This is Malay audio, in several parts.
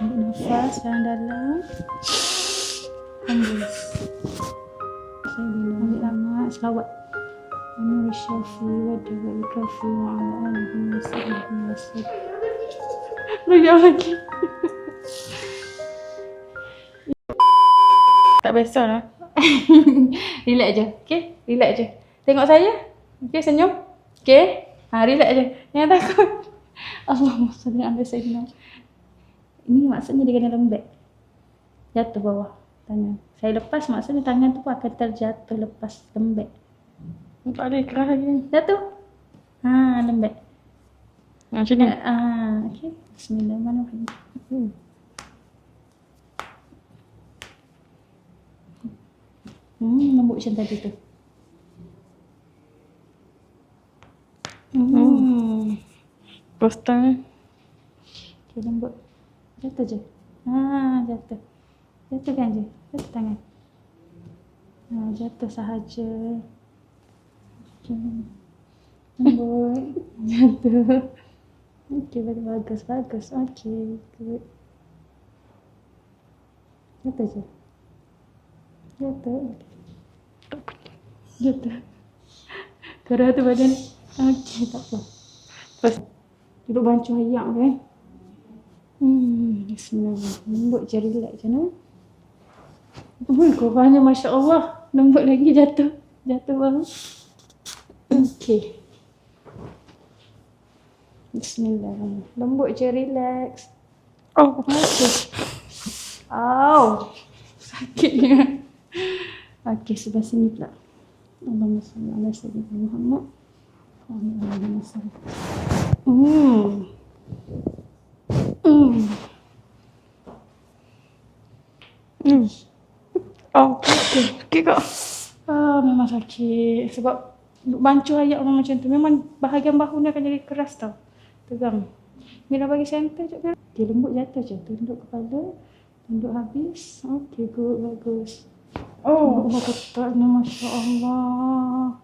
Ambil nafas dalam-dalam. Hembus. Saya ambil lama selawat. Anur Syafi wa Dawal Kafi wa ala alihi wa sallam. Lagi. Tak biasa lah. Relax je. Okay? Relax je. Tengok saya. Okay, senyum. Okay? Relax je. Jangan takut. Allahumma salli ala sayyidina. Ini maksudnya dia kena lembek. Jatuh bawah tangan. Saya lepas maksudnya tangan tu pun akan terjatuh lepas lembek. Tak boleh keras lagi. Jatuh. Lembek. Macam ni. Okay. Bismillahirrahmanirrahim. Lembut macam tadi tu. Postal. Okay, lembut. Jatuh je. Jatuh. Jatuhkan je. Jatuh tangan. Jatuh sahaja. Okay. Lembut. Jatuh. Okay, bagus. Okay, good. Jatuh je. Jatuh. Kerah tu badan. Okay, tak apa. Lepas duduk bancuh ayak kan. Bismillahirrahmanirrahim. Lembut je, relax je no. Korbannya Masya Allah. Lembut lagi jatuh. Jatuh bawah. Okay. Bismillahirrahmanirrahim. Lembut je, relax. Okay. Sakitnya. Okay, sebelah sini pula. Allahumma salli ala sayyidina Muhammad. Allahumma salli. Sakit kak. Memang sakit. Sebab bancuh ayak memang macam tu. Memang bahagian bahu ni akan jadi keras tau. Tegang. Mira bagi center je. Okay, lembut jatuh je. Tunduk kepala. Tunduk habis. Okay, good. Bagus. Allah ketatnya, Masya Allah.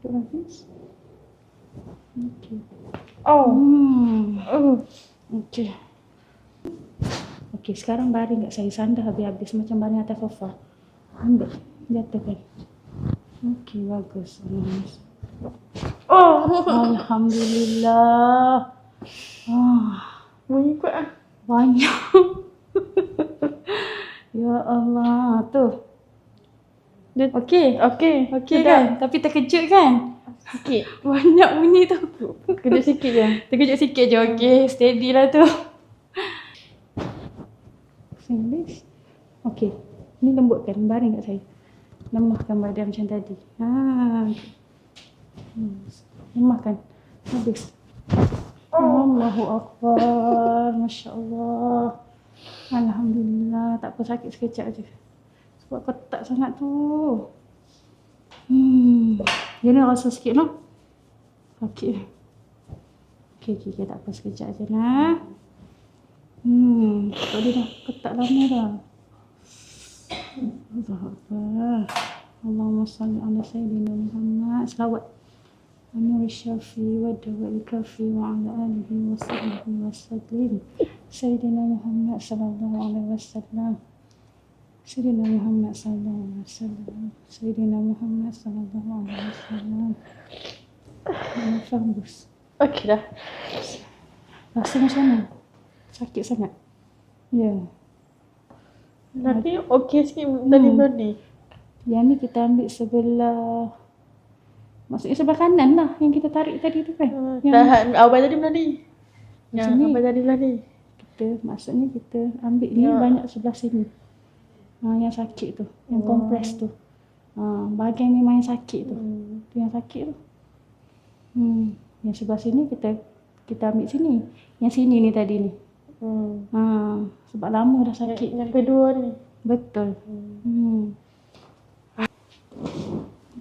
Tunduk habis. Okay. Okay. Okay, sekarang baring kat saya. Sandar habis-habis macam baring atas sofa. Ambil. Jatuhkan. Okay, bagus. Alhamdulillah. Bunyi kuat lah. Banyak. Ya Allah. Tu. Okay kan? Tapi terkejut kan? Sikit. Banyak bunyi tu. Terkejut sikit je. Okay, steady lah tu. Okay. Ni lembutkan. Baring kat saya. Lemahkan badan macam tadi. Lemahkan. Habis. Allahu Akbar. Masya Allah. Alhamdulillah. Tak apa, sakit sekejap je. Sebab ketat sangat tu. Dia ni rasa sikit no? Sakit. Okay, tak apa, sekejap je lah. Tak dia dah ketat lama dah. Allahu Akbar. Allahumma salli ala sayyidina Muhammad. Selawat. Anur Syafi wa Dawal Kafi wa ala alihi wa sallam. Sayyidina Muhammad sallallahu alaihi wasallam. Sayyidina Muhammad sallallahu alaihi wasallam. Sayyidina Muhammad sallallahu alaihi wasallam. Fahambus. Okey dah. Rasa macam mana? Sakit sangat? Ya. Tadi okey sikit tadi tadi. Yang ni kita ambil sebelah, maksudnya sebelah kanan lah yang kita tarik tadi tu kan. Tahan awal tadi belah ni. Yang Sini. awal tadi belah ni. Maksudnya kita ambil ni banyak sebelah sini. Yang sakit tu, yang kompres tu. Bahagian memang yang sakit tu. Tu yang sakit tu. Yang sebelah sini kita ambil sini. Yang sini ni tadi ni. Sebab lama dah sakit. Yang kedua ni. Betul.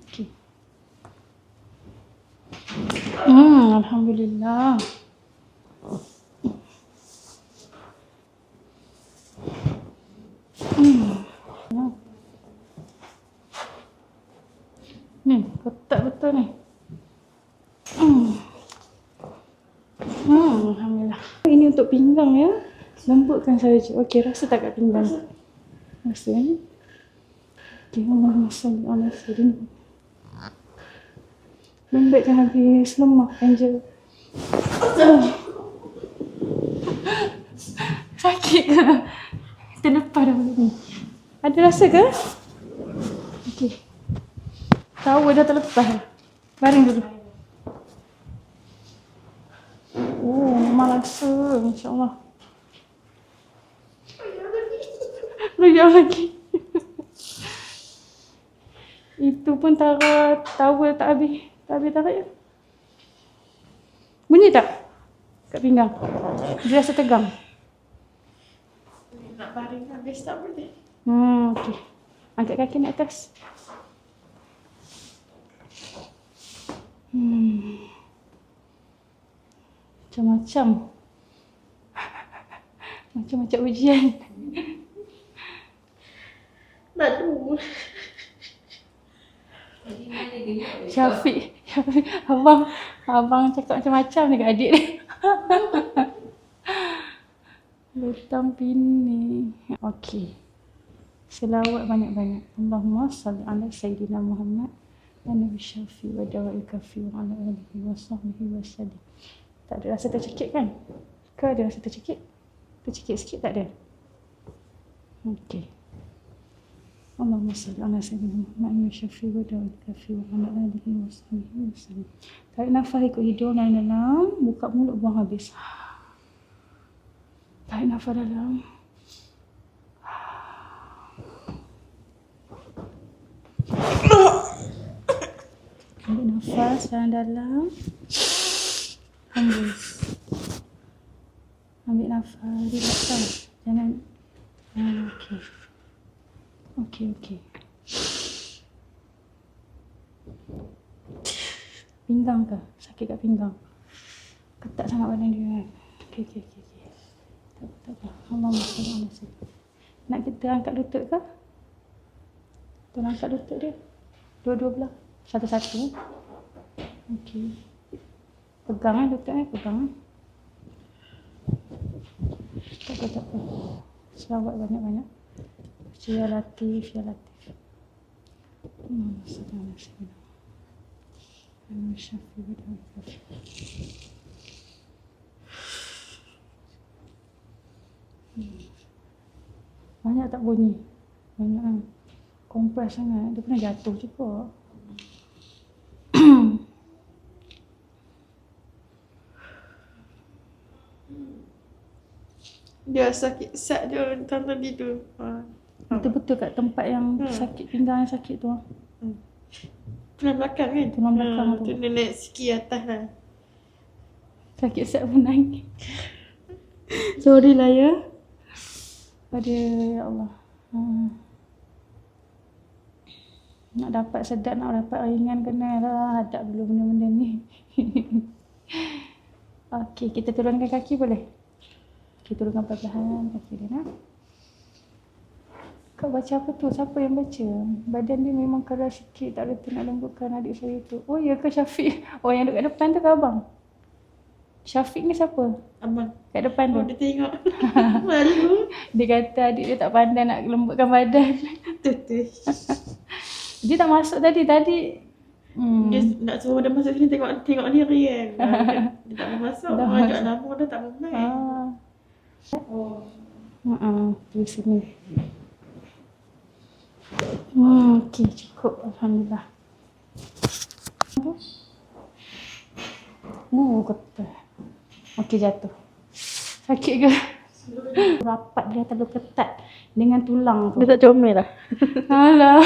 Okey. Alhamdulillah. Ni, ketat betul ni. Alhamdulillah. Ini untuk pinggang ya. Lembutkan saja. Okey, rasa tak kat pinggang? Rasa ni. Okey, Allahumma salli ala sayyidina. Lembutkan habis lemahkan je. Sakit ke? Terlepas dah ni. Ada rasa ke? Okey. Tahu dah terlepas. Baring dulu. Oh, memang rasa. InsyaAllah. Rejam lagi. Itu pun towel tak habis. Tak habis tarik. Bunyi tak? Kat pinggang. Dia rasa tegang. Nak baring habis tak boleh. Okey. Angkat kaki naik atas. Macam-macam. Macam-macam ujian. Lalu. Syafiq. Abang cakap macam-macam dengan adik dia. Lutang pini. Okey. Selawat banyak-banyak. Allahumma salli ala sayyidina Muhammad wa nabi syafi wa dawa'il kafi wa ala alihi wa sahbihi wa sallim. Tak ada rasa tercekik kan? Ke ada rasa tercekik? Tercekik sikit tak ada? Okey. Allahumma salli ala sayyidina Muhammad wa syafi wa dawa'il kafi wa ala alihi wa sahbihi wa sallim. Tarik nafas ikut hidung dalam, buka mulut buang habis. Tarik nafas dalam. Ambil nafas dalam. Hembus. Ambil nafas. Relaxkan. Jangan. Okey. Okey. Pinggang ke? Sakit kat pinggang? Ketat sangat badan dia. Okey. Tak apa. Allahumma salli ala sayyidina. Nak kita angkat lutut ke? Tolong angkat lutut dia. Dua-dua belah. Satu-satu. Okey. Pegang lututnya. Pegang. Tak apa. Selawat banyak-banyak. Ya Latif. Sallallahu alaihi wasallam. Syafi wa dawa'il. Banyak tak bunyi? Banyak. Kompres sangat. Dia pernah jatuh juga. Dia sakit sat dia tadi tu. Betul-betul kat tempat yang sakit, pinggang yang sakit tu. Tulang belakang kan? Tulang belakang tu. Tu dia naik sikit atas lah. Sakit sat pun naik. Sorry lah ya. Ya Allah. Nak dapat sedap, nak dapat ringan kena lah. Hadap dulu benda-benda ni. Okey, kita turunkan kaki boleh? Kita turunkan perlahan kaki dia nak. Kau baca apa tu? Siapa yang baca? Badan dia memang keras sikit. Tak reti nak lembutkan adik saya tu. Oh ya ke Syafiq? Oh yang dekat depan tu ke abang? Syafiq ni siapa? Abang. Kat depan tu? Oh dia tengok. Malu. Dia kata adik dia tak pandai nak lembutkan badan. Tutup. Dia tak masuk tadi. Dia nak suruh dia masuk sini tengok diri kan. Dia tak mau masuk. Ajak lama dah tak mau main. Di sini. Okey, cukup. Alhamdulillah. Ketat. Okey, jatuh. Sakit ke? Rapat dia terlalu ketat dengan tulang tu. Dia tak comel lah. Alah.